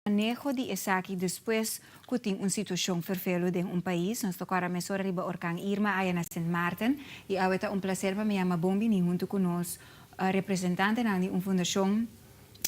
manejo di esaki después kuting un situación ferfelo de un país. Nos tocará mesora riba orkan Irma aya na St. Martin. Y ahorita un placer para me llama Bombi ni junto con nos representante de una fundación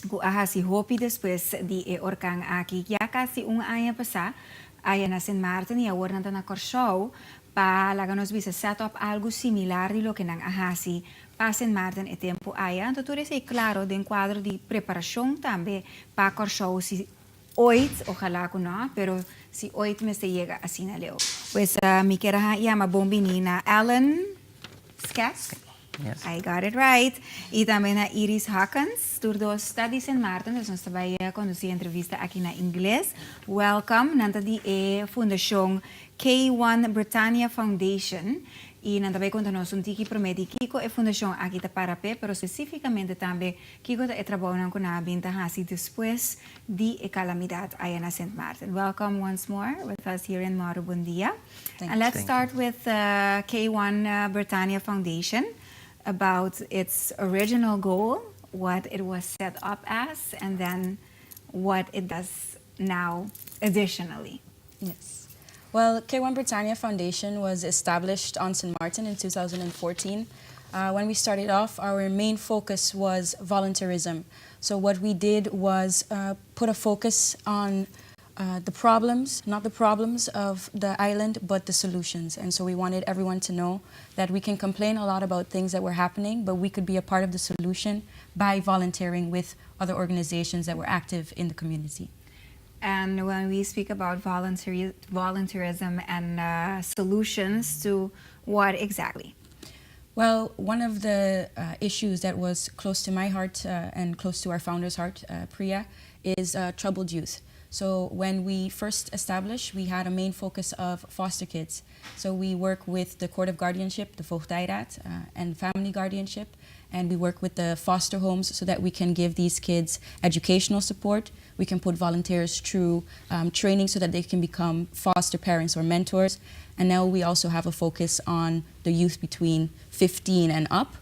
que aha si hopi después di orkan aquí. Ya casi un año pasa aya na St. Martin y ahora na Curacao para nos visa set up algo similar de lo que nang aha si para St. Martin e tempo aya. Entonces es claro de un cuadro de preparación también para Curacao si ooit, ojalá que no, pero si ooit me se llega así na leo. Pues mi kera llama bombinina Alan Skes. Yes. I got it right. Y también a Iris Hakkens, door dos studies in Martin, dus ons tabay conducir entrevista aquí na inglés. Welcome, nanta di Fundación K1 Britannia Foundation. Y nanta bay conta nos un tiki prometi kiko fundación aquí ta para pe, pero específicamente también kiko ta trabajo nan kuna binta hasi después di calamidad allá na St. Martin. Welcome once more with us here in Mòru. Buen día. And let's start with K1 Britannia Foundation, about its original goal, what it was set up as, and then what it does now additionally. Yes. Well, K1 Britannia Foundation was established on St. Martin in 2014. When we started off, our main focus was volunteerism. So what we did was put a focus on the problems, not the problems of the island, but the solutions. And so we wanted everyone to know that we can complain a lot about things that were happening, but we could be a part of the solution by volunteering with other organizations that were active in the community. And when we speak about volunteerism and solutions, to what exactly? Well, one of the issues that was close to my heart and close to our founder's heart, Priya, is troubled youth. So when we first established, we had a main focus of foster kids. So we work with the Court of Guardianship, the Voogdijraad, and family guardianship, and we work with the foster homes so that we can give these kids educational support. We can put volunteers through training so that they can become foster parents or mentors. And now we also have a focus on the youth between 15 and up,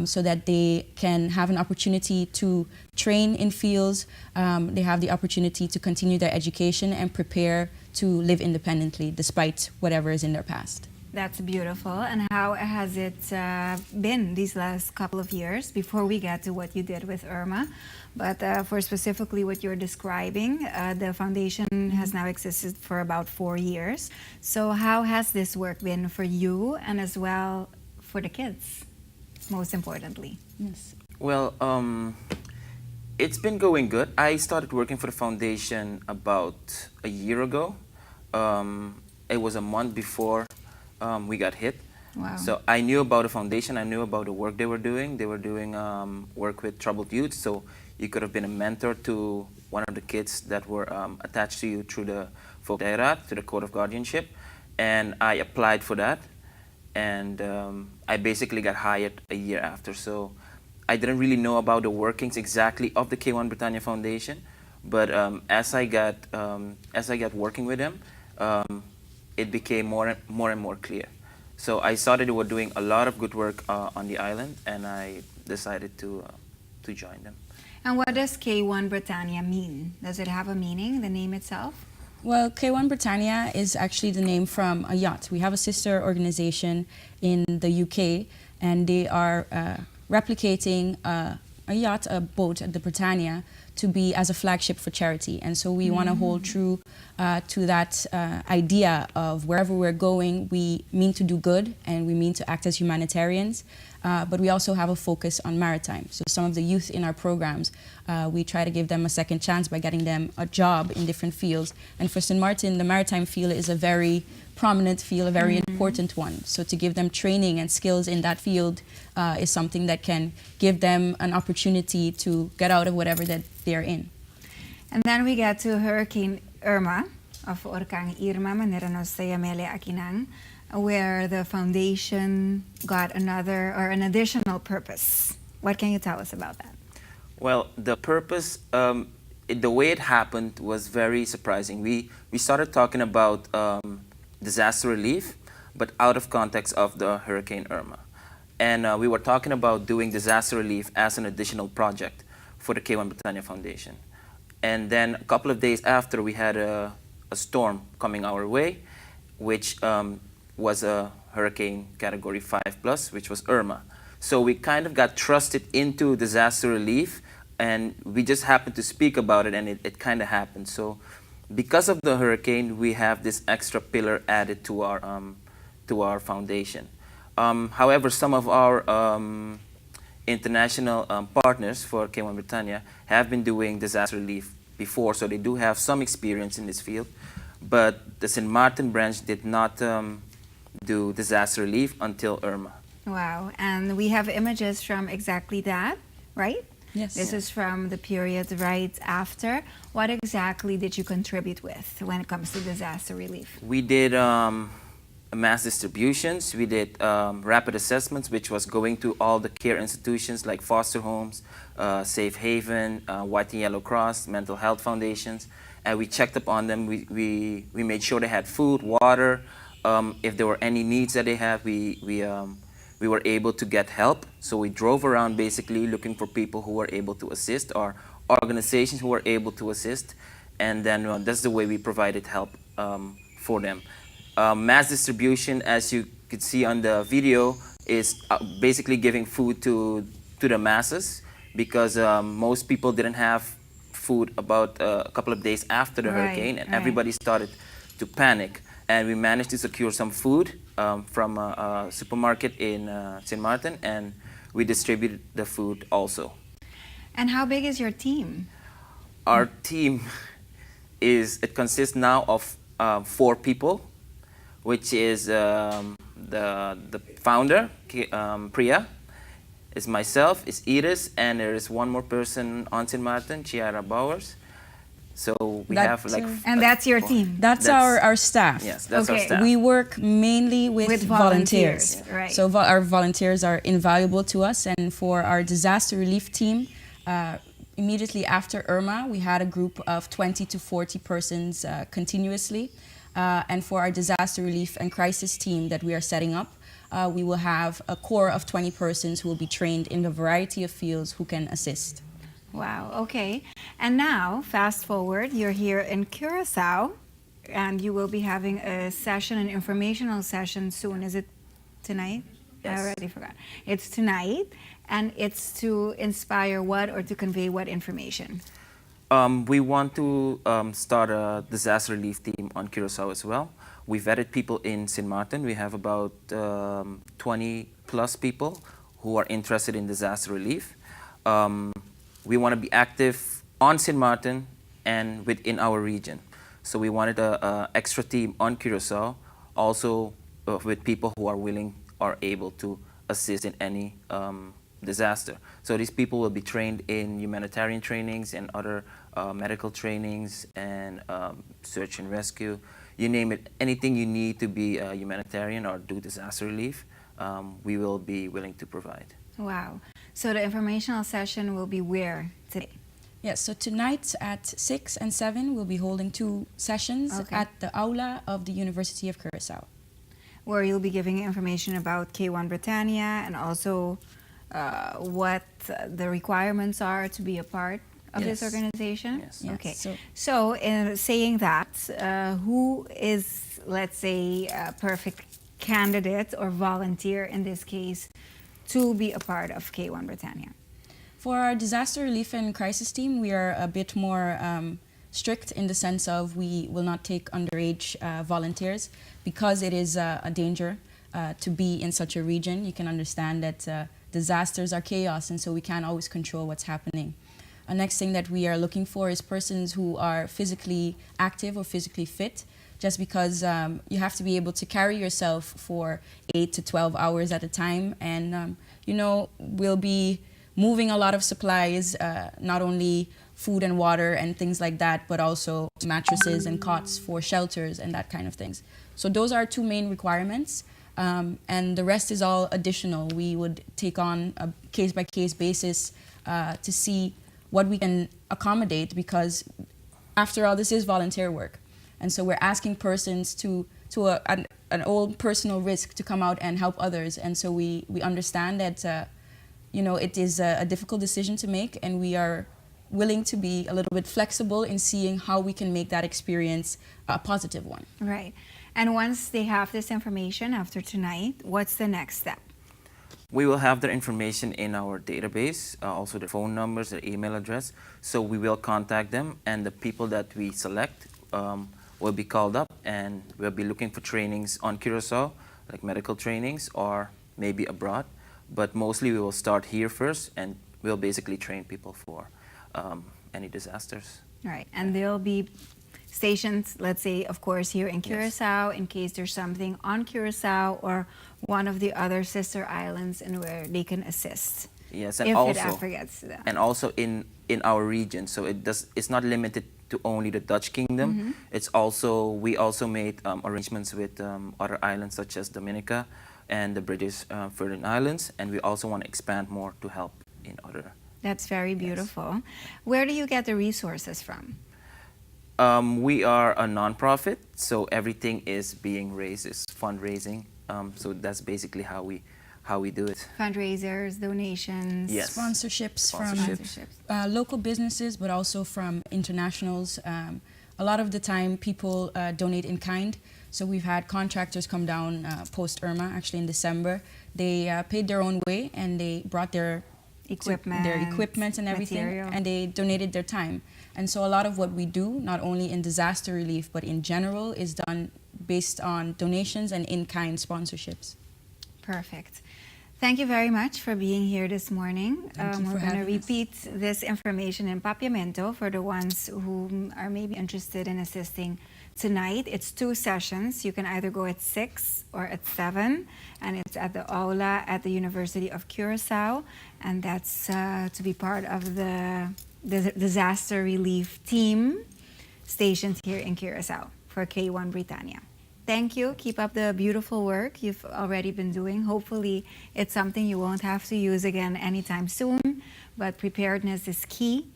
so that they can have an opportunity to train in fields. They have the opportunity to continue their education and prepare to live independently despite whatever is in their past. That's beautiful. And how has it been these last couple of years before we get to what you did with Irma? But for specifically what you're describing, the foundation has now existed for about 4 years. So how has this work been for you and as well for the kids, most importantly? Yes. Well, it's been going good. I started working for the foundation about a year ago. It was a month before we got hit. Wow. So I knew about the foundation. I knew about the work they were doing. They were doing work with troubled youth. So you could have been a mentor to one of the kids that were attached to you through the Voogdijraad, to the Court of Guardianship. And I applied for that. And I basically got hired a year after. So I didn't really know about the workings exactly of the K1 Britannia Foundation. But as I got working with them, it became more and more clear. So I saw that they were doing a lot of good work on the island, and I decided to join them. And what does K1 Britannia mean? Does it have a meaning, the name itself? Well, K1 Britannia is actually the name from a yacht. We have a sister organization in the UK, and they are replicating a yacht, a boat, the Britannia, to be as a flagship for charity. And so we want to hold true to that idea of wherever we're going, we mean to do good and we mean to act as humanitarians. But we also have a focus on maritime. So some of the youth in our programs, we try to give them a second chance by getting them a job in different fields. And for St. Martin, the maritime field is a very prominent field, a very important one. So to give them training and skills in that field is something that can give them an opportunity to get out of whatever that they're in. And then we get to Hurricane Irma, of Orkang Irma, manera nos sayamele akinang, where the foundation got another or an additional purpose. What can you tell us about that? Well, the purpose, the way it happened was very surprising. We started talking about disaster relief, but out of context of the Hurricane Irma. And we were talking about doing disaster relief as an additional project for the K1 Britannia Foundation. And then a couple of days after, we had a storm coming our way, which was a hurricane category 5+, which was Irma. So we kind of got trusted into disaster relief, and we just happened to speak about it, and it kind of happened. So because of the hurricane, we have this extra pillar added to our foundation. However, some of our international partners for K1 Britannia have been doing disaster relief before, so they do have some experience in this field. But the St. Martin branch did not do disaster relief until Irma. Wow, and we have images from exactly that, right? Yes. This is from the period right after. What exactly did you contribute with when it comes to disaster relief? We did mass distributions. We did rapid assessments, which was going to all the care institutions like foster homes, Safe Haven, White and Yellow Cross, mental health foundations, and we checked up on them. We made sure they had food, water. If there were any needs that they had, we were able to get help. So we drove around basically looking for people who were able to assist, or organizations who were able to assist, and then that's the way we provided help for them. Mass distribution, as you could see on the video, is basically giving food to the masses, because most people didn't have food about a couple of days after the hurricane, and everybody started to panic. And we managed to secure some food from a supermarket in St. Martin, and we distributed the food also. And how big is your team? Our team it consists now of 4 people, which is the founder, Priya, is myself, is Iris, and there is one more person on St. Martin, Chiara Bowers. So we have like... And that's your team? That's our staff. Yes, that's our Okay. staff. We work mainly with volunteers. Right. So our volunteers are invaluable to us, and for our disaster relief team, immediately after Irma, we had a group of 20 to 40 persons continuously. And for our disaster relief and crisis team that we are setting up, we will have a core of 20 persons who will be trained in a variety of fields who can assist. Wow, okay. And now, fast forward, you're here in Curacao, and you will be having a session, an informational session soon. Is it tonight? Yes. I already forgot. It's tonight, and it's to inspire what, or to convey what information? We want to start a disaster relief team on Curacao as well. We vetted people in St. Martin. We have about 20 plus people who are interested in disaster relief. We want to be active on St. Martin and within our region. So we wanted an extra team on Curacao, also with people who are willing or able to assist in any disaster. So these people will be trained in humanitarian trainings and other medical trainings and search and rescue. You name it, anything you need to be a humanitarian or do disaster relief, we will be willing to provide. Wow. So the informational session will be where today? Yes, so tonight at 6 and 7, we'll be holding 2 sessions at the Aula of the University of Curacao. Where you'll be giving information about K1 Britannia, and also what the requirements are to be a part of this organization? Yes. Okay. So So in saying that, who is, let's say, a perfect candidate or volunteer in this case to be a part of K1 Britannia? for our disaster relief and crisis team, we are a bit more strict in the sense of we will not take underage volunteers, because it is a danger to be in such a region. You can understand that disasters are chaos, and so we can't always control what's happening. The next thing that we are looking for is persons who are physically active or physically fit, just because you have to be able to carry yourself for 8 to 12 hours at a time. And, you know, we'll be moving a lot of supplies, not only food and water and things like that, but also mattresses and cots for shelters and that kind of things. So those are 2 main requirements. And the rest is all additional. We would take on a case-by-case basis to see what we can accommodate, because after all, this is volunteer work. And so we're asking persons to an old personal risk to come out and help others. And so we understand that, you know, it is a difficult decision to make, and we are willing to be a little bit flexible in seeing how we can make that experience a positive one. Right. And once they have this information after tonight, what's the next step? We will have their information in our database, also their phone numbers, their email address. So we will contact them, and the people that we select will be called up, and we'll be looking for trainings on Curacao, like medical trainings, or maybe abroad. But mostly we will start here first, and we'll basically train people for any disasters. Right. And they'll be stationed, let's say, of course, here in Curacao, Yes. in case there's something on Curacao or one of the other sister islands, and where they can assist. Yes, and if also, it ever gets to them. and also in our region. So it's not limited to only the Dutch Kingdom. It's also, we also made arrangements with other islands such as Dominica and the British Virgin Islands, and we also want to expand more to help in other. That's very beautiful. Where do you get the resources from? We are a non-profit, so everything is being raised, is fundraising. So that's basically how we do it. Fundraisers, donations. Yes. Sponsorships from Sponsorships. local businesses, but also from internationals. A lot of the time, people donate in kind. So we've had contractors come down post Irma, actually in December. They paid their own way, and they brought their equipment and everything, material. and they donated their time. And so a lot of what we do, not only in disaster relief, but in general, is done based on donations and in-kind sponsorships. Perfect. Thank you very much for being here this morning. Thank you for we're going to having us. repeat this information in Papiamento for the ones who are maybe interested in assisting tonight. It's 2 sessions. You can either go at 6 or at 7, and it's at the aula at the University of Curacao, and that's to be part of the disaster relief team stationed here in Curacao for K1 Britannia. Thank you. Keep up the beautiful work you've already been doing. Hopefully, it's something you won't have to use again anytime soon, but preparedness is key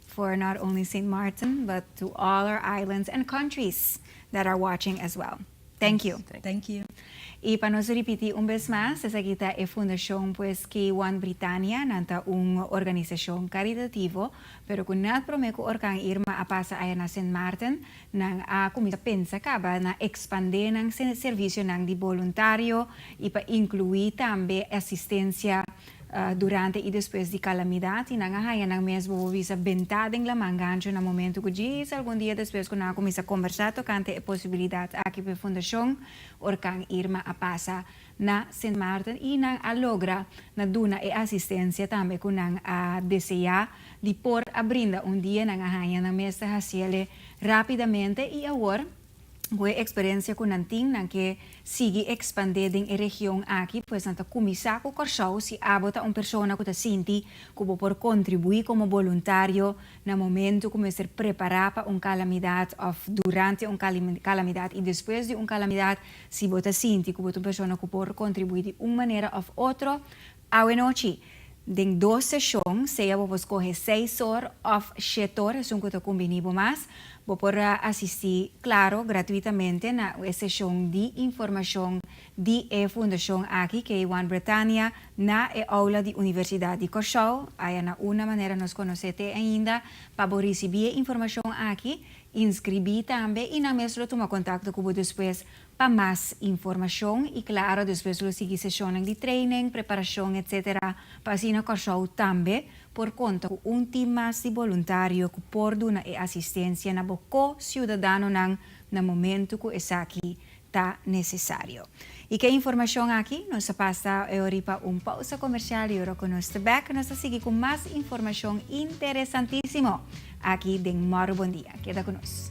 for not only St. Martin, but to all our islands and countries that are watching as well. Thank you. Thank you. Y para nos repetir un vez más, esa kita e fundación pues K1 Britannia, nanta un organización caritativo, pero kung natpromeco orkang Irma apasa ay na St. Martin, nang kumisa pensa ka ba na expande ng servisyo ng di voluntario, ipa-incluir tambe asistencia durante e después de calamidade, e nangahaya ng mesmo visa bentadeng lamang gancho na momento ko diz, algum dia después ko na kumisa conversato kante e posibilidad aqui pe fundación orkang Irma apasa na St. Martin e nang alogra na duna e asistencia tambe ko nang desea di por abrinda un dia nangahaya ng mesa hasiele rapidamente e awar Buhay experiencia ko nanting nang ke sige expande ding región aqui, pues nanta kumisa ko Curacao si abota un persona ko ta sinti kubo por contribuir como voluntario na momento como ser preparar para calamidad of durante calamidad e después de calamidad si bota sinti kubo tu persona ko por contribuir de manera of otro awe noche. Ding 2 session, seja vos coge 6 horas of 7 horas, un kuta combinibo mas, vos por assistir, claro, gratuitamente na session de informação de fundação aqui, que é K1 Britannia, na aula de Universidade de Curacao. Aí na uma maneira nos conhecete ainda, para receber informação aqui, inscrever também e na mesma tomar contato com você depois para mais informação e claro, depois lo seguir sessões de training, preparação, etc. para assim na Curacao também por conta com time mais de voluntário que por dar assistência na boca cidadano na momento que esse aqui está necessário. E que informação aqui, nós passa para pausa comercial e agora com nós back, nós seguimos com mais informação interessantíssima aqui em Mòru. Bom dia, queda conosco.